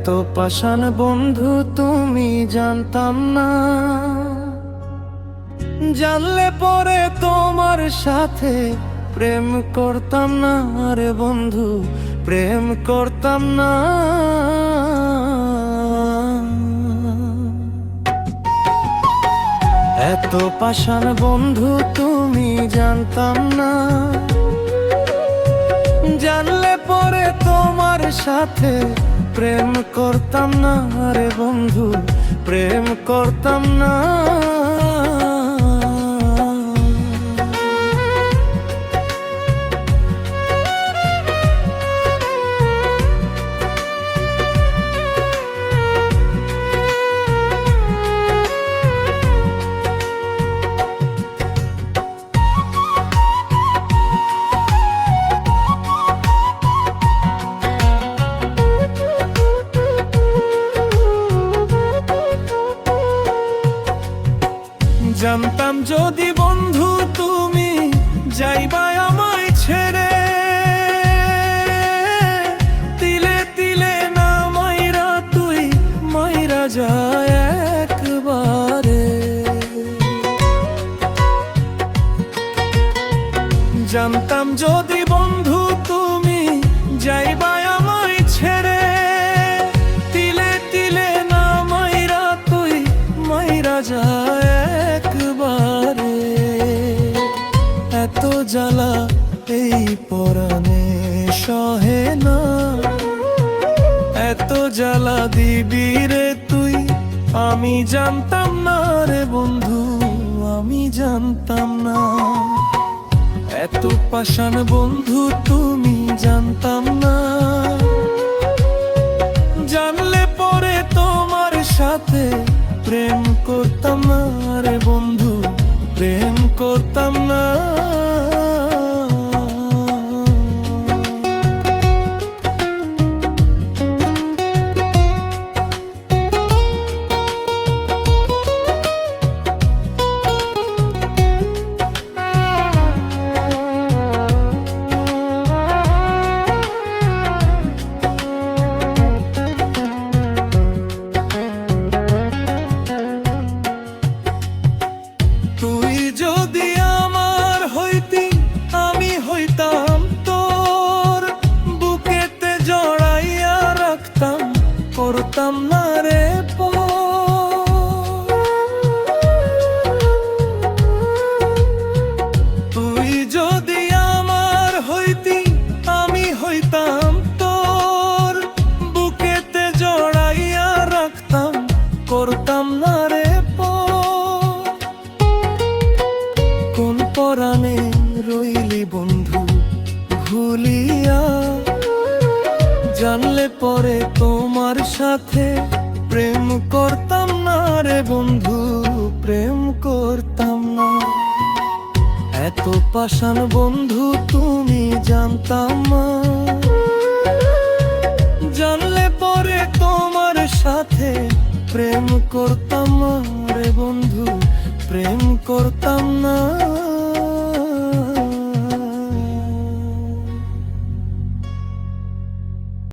এত পাষাণ বন্ধু তুমি জানতাম না, জানলে পরে তোমার সাথে প্রেম করতাম না রে বন্ধু, প্রেম করতাম না। এত পাষাণ বন্ধু তুমি জানতাম না, জানলে পরে তোমার সাথে প্রেম করতাম না রে বন্ধু, প্রেম করতাম না। জানতাম যদি বন্ধু তুমি যাইবা আমায় ছেড়ে, তিলে তিলে না মাইরা তুই মাইরা যায় একবারে। জানতাম যদি বন্ধু তুমি যাইবা আমায় ছেড়ে, তিলে তিলে না মাইরা তুই মাইরা যায় একবারে। এত জ্বালা এই পরাণে সহে না, এত জ্বালা দিবি রে তুই, আমি জানতাম না রে বন্ধু, আমি জানতাম না। এত পাষাণ বন্ধু তুমি জানতাম না, জানলে পরে তোমার সাথে প্রেম করতাম না রে বন্ধু, প্রেম করতাম না। তুই যদি আমার হইতি আমি হইতাম তোর, বুকেতে জড়াইয়া রাখতাম করতাম না রে পর। তুই যদি আমার হইতি আমি হইতাম তোর, বুকেতে জড়াইয়া রাখতাম করতাম না রে পর। কোন পরাণে রইলি বন্ধু ভুলিয়া, জানলে পরে তোমার সাথে প্রেম করতাম না রে বন্ধু, প্রেম করতাম না। এত পাষাণ বন্ধু তুমি জানতাম না, জানলে পরে তোমার সাথে প্রেম করতাম না রে বন্ধু, প্রেম করতাম না।